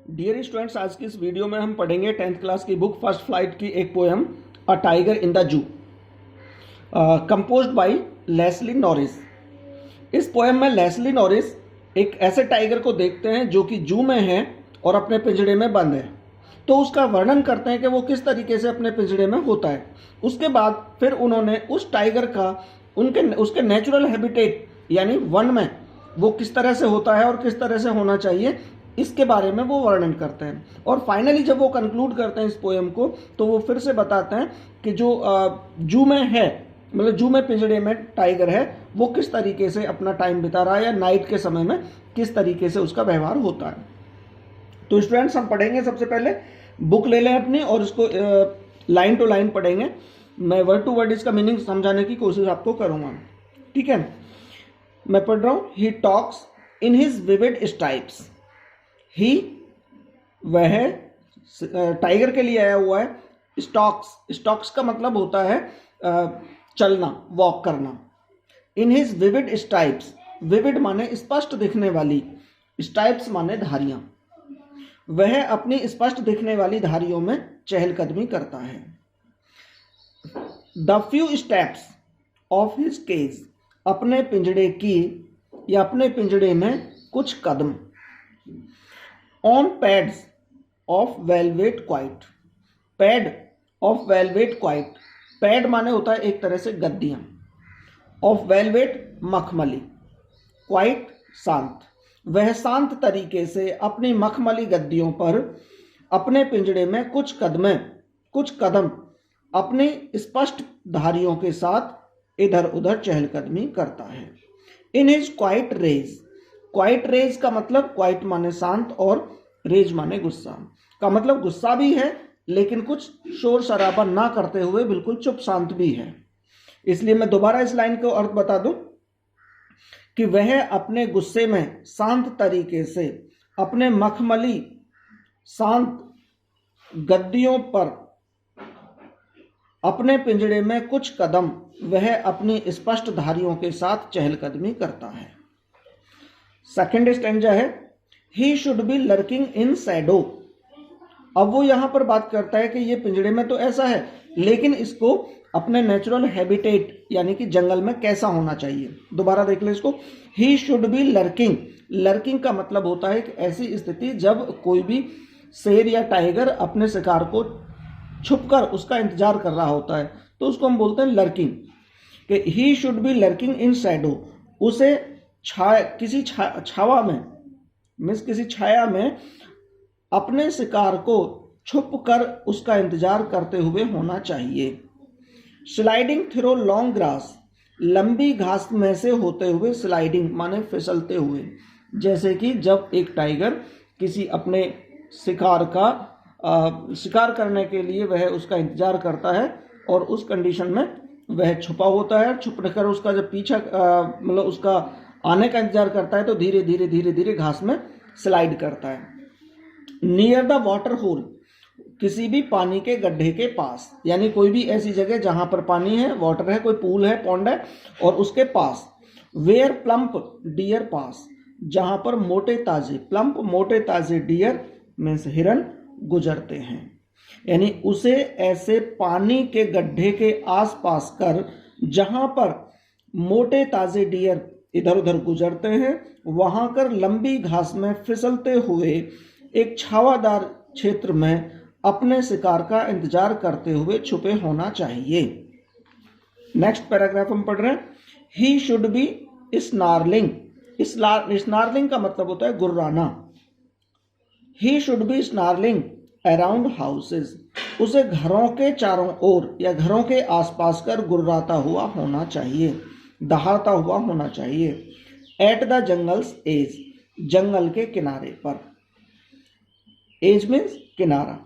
Dear students, आज की इस वीडियो में हम पढ़ेंगे 10th क्लास की बुक फर्स्ट फ्लाइट की एक poem a tiger in the zoo, composed by Leslie Norris. इस पोएम में लेस्ली नॉरिस एक ऐसे टाइगर को देखते हैं जो कि जू में है और अपने पिंजड़े में बंद है। तो उसका वर्णन करते हैं कि वो किस तरीके से अपने पिंजड़े में होता है। उसके बाद फिर उन्होंने उस टाइगर का उसके नेचुरल हैबिटेट यानी वन में वो किस तरह से होता है और किस तरह से होना चाहिए, इसके बारे में वो वर्णन करते हैं। और फाइनली जब वो कंक्लूड करते हैं इस पोएम को, तो वो फिर से बताते हैं कि जो जू में है, मतलब जू में पिंजड़े में टाइगर है, वो किस तरीके से अपना टाइम बिता रहा है या नाइट के समय में किस तरीके से उसका व्यवहार होता है। तो स्टूडेंट्स, हम पढ़ेंगे। सबसे पहले बुक ले लें अपनी और इसको लाइन टू लाइन पढ़ेंगे। मैं वर्ड टू वर्ड इसका मीनिंग समझाने की कोशिश आपको करूंगा, ठीक है। मैं पढ़ रहा हूँ। He talks in his vivid stripes. He, वह, टाइगर के लिए आया हुआ है। स्टॉक्स, स्टॉक्स का मतलब होता है चलना, वॉक करना। इन हिज विविड स्ट्राइप्स, विविड माने स्पष्ट दिखने वाली, स्ट्राइप्स माने धारियां। वह अपनी स्पष्ट दिखने वाली धारियों में चहलकदमी करता है। The few steps of his cage, अपने पिंजड़े की या अपने पिंजड़े में कुछ कदम। On pads of velvet quiet, pad of velvet quiet, pad माने होता है एक तरह से गद्दियां। ऑफ वेलवेट मखमली, क्वाइट शांत। वह शांत तरीके से अपनी मखमली गद्दियों पर अपने पिंजड़े में कुछ कदम अपनी स्पष्ट धारियों के साथ इधर उधर चहलकदमी करता है। In his quiet rage, quiet rage का मतलब क्वाइट माने शांत और रेज माने गुस्सा का मतलब गुस्सा भी है, लेकिन कुछ शोर शराबा ना करते हुए बिल्कुल चुप शांत भी है। इसलिए मैं दोबारा इस लाइन को अर्थ बता दूं कि वह अपने गुस्से में शांत तरीके से अपने मखमली शांत गद्दियों पर अपने पिंजड़े में कुछ कदम वह अपनी स्पष्ट धारियों के साथ चहलकदमी करता है। सेकंड स्टैंजा है, ही should B lurking in Shadow. अब वो यहां पर बात करता है कि ये पिंजड़े में तो ऐसा है, लेकिन इसको अपने नेचुरल हैबिटेट यानी कि जंगल में कैसा होना चाहिए। दोबारा देख ले इसको। ही शुड बी लर्किंग, लर्किंग का मतलब होता है कि ऐसी स्थिति जब कोई भी शेर या टाइगर अपने शिकार को छुपकर उसका इंतजार कर रहा होता है, तो उसको हम बोलते हैं लर्किंग। कि ही should B lurking in Shadow, उसे किसी छावा में, मीन्स किसी छाया में अपने शिकार को छुप कर उसका इंतजार करते हुए होना चाहिए। स्लाइडिंग थ्रो लॉन्ग ग्रास, लंबी घास में से होते हुए, स्लाइडिंग माने फिसलते हुए। जैसे कि जब एक टाइगर किसी अपने शिकार करने के लिए वह उसका इंतजार करता है और उस कंडीशन में वह छुपा होता है, छुप कर उसका जब पीछा मतलब उसका आने का इंतजार करता है, तो धीरे धीरे धीरे धीरे घास में स्लाइड करता है। नियर द वाटर होल, किसी भी पानी के गड्ढे के पास, यानी कोई भी ऐसी जगह जहां पर पानी है, वाटर है, कोई पूल है, पॉन्ड है, और उसके पास। वेयर प्लम्प डियर पास, जहां पर मोटे ताजे, प्लम्प मोटे ताजे, डियर मीन्स हिरन गुजरते हैं। यानी उसे ऐसे पानी के गड्ढे के आसपास कर जहां पर मोटे ताजे डियर इधर उधर गुजरते हैं, वहां कर लंबी घास में फिसलते हुए एक छावादार क्षेत्र में अपने शिकार का इंतजार करते हुए छुपे होना चाहिए। नेक्स्ट पैराग्राफ हम पढ़ रहे हैं। He should be snarling, snarling का मतलब होता है गुर्राना। He should be snarling around houses, उसे घरों के चारों ओर या घरों के आसपास कर गुर्राता हुआ होना चाहिए, दहाड़ता हुआ होना चाहिए। एट द जंगल्स एज, जंगल के किनारे पर। एज मीन्स किनारा।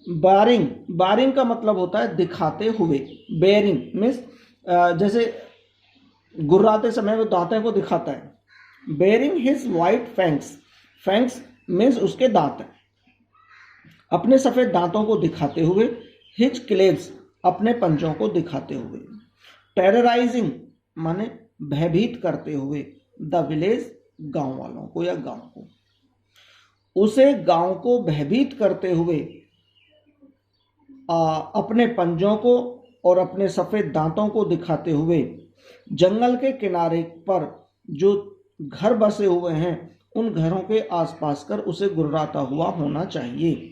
बारिंग, बारिंग का मतलब होता है दिखाते हुए। बेयरिंग मीन्स जैसे गुर्राते समय वो दांतों को दिखाता है। Bearing his white fangs, fangs means उसके दांत, अपने सफेद दांतों को दिखाते हुए। हिज क्लेव्स, अपने पंजों को दिखाते हुए। टेरराइजिंग माने भयभीत करते हुए। द विलेज, गांव वालों को या गांव को। उसे गांव को भयभीत करते हुए अपने पंजों को और अपने सफेद दांतों को दिखाते हुए जंगल के किनारे पर जो घर बसे हुए हैं उन घरों के आसपास कर उसे गुर्राता हुआ होना चाहिए।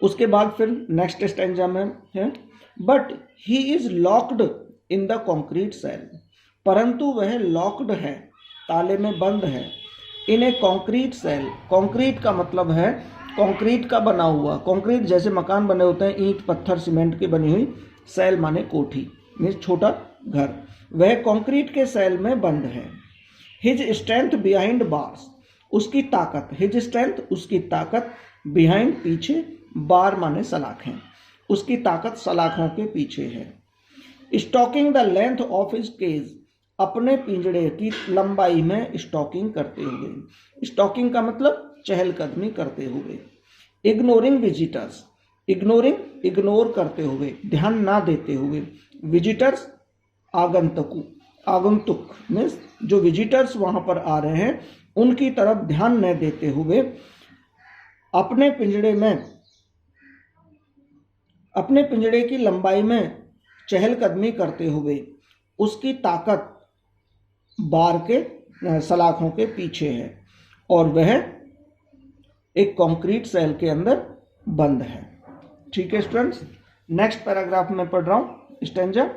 उसके बाद फिर नेक्स्ट स्टैंजा में है, but he is locked in the concrete cell, परंतु वह लॉक्ड है, ताले में बंद है, in a concrete cell. Concrete का मतलब है कॉन्क्रीट का बना हुआ, कॉन्क्रीट जैसे मकान बने होते हैं ईंट पत्थर सीमेंट की बनी हुई, सेल माने कोठी मीन्स छोटा घर, वह कॉन्क्रीट के सेल में बंद है। हिज स्ट्रेंथ बिहाइंड बार्स, उसकी ताकत, हिज स्ट्रेंथ उसकी ताकत, बिहाइंड पीछे, बार माने सलाखें, उसकी ताकत सलाखों के पीछे है। Stalking the length of his cage, अपने पिंजड़े की लंबाई में स्टॉकिंग करते हुए, स्टॉकिंग का मतलब चहलकदमी करते हुए। इग्नोरिंग विजिटर्स, इग्नोरिंग इग्नोर करते हुए, ध्यान ना देते हुए, विजिटर्स आगंतुक मीन्स जो विजिटर्स वहां पर आ रहे हैं उनकी तरफ ध्यान न देते हुए, अपने पिंजड़े की लंबाई में चहलकदमी करते हुए, उसकी ताकत बार के सलाखों के पीछे है और वह एक कंक्रीट सेल के अंदर बंद है। ठीक है स्टूडेंट्स, नेक्स्ट पैराग्राफ में पढ़ रहा हूं stanza.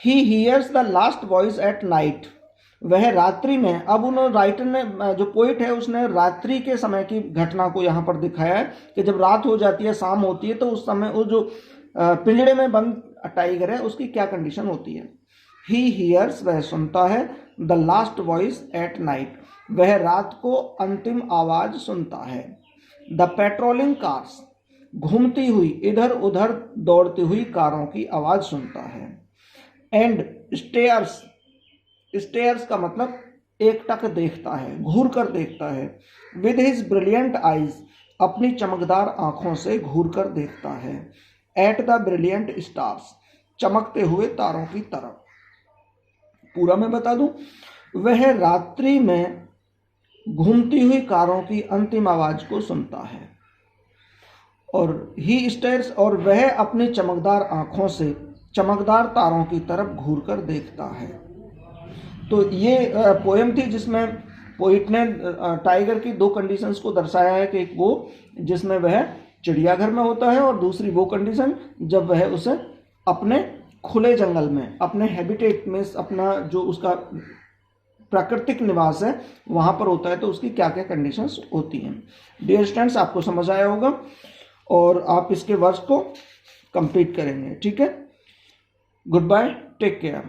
He hears the last voice at night, वह रात्रि में, अब उन्होंने राइटर ने जो पोइट है उसने रात्रि के समय की घटना को यहाँ पर दिखाया है कि जब रात हो जाती है, शाम होती है, तो उस समय वो जो पिंजड़े में बंद टाइगर है उसकी क्या कंडीशन होती है। ही हियर्स वह सुनता है, the last voice at night वह रात को अंतिम आवाज सुनता है। द पेट्रोलिंग कार्स घूमती हुई इधर उधर दौड़ती हुई कारों की आवाज सुनता है। एंड स्टेयर्स, स्टेयर्स का मतलब एकटक देखता है, घूर कर देखता है। विद हिज ब्रिलियंट आईज अपनी चमकदार आंखों से घूर कर देखता है। एट द ब्रिलियंट स्टार्स चमकते हुए तारों की तरफ। पूरा मैं बता दूं, वह रात्रि में घूमती हुई कारों की अंतिम आवाज को सुनता है और ही स्टेयर्स, और वह अपनी चमकदार आंखों से चमकदार तारों की तरफ घूर कर देखता है। तो ये पोएम थी जिसमें पोइट ने टाइगर की दो कंडीशंस को दर्शाया है कि एक वो जिसमें वह चिड़ियाघर में होता है और दूसरी वो कंडीशन जब वह उसे अपने खुले जंगल में, अपने हैबिटेट में, अपना जो उसका प्राकृतिक निवास है वहां पर होता है, तो उसकी क्या क्या कंडीशंस होती हैं। डियर स्टूडेंट्स, आपको समझ आया होगा और आप इसके वर्ड्स को कंप्लीट करेंगे। ठीक है, गुड बाय, टेक केयर।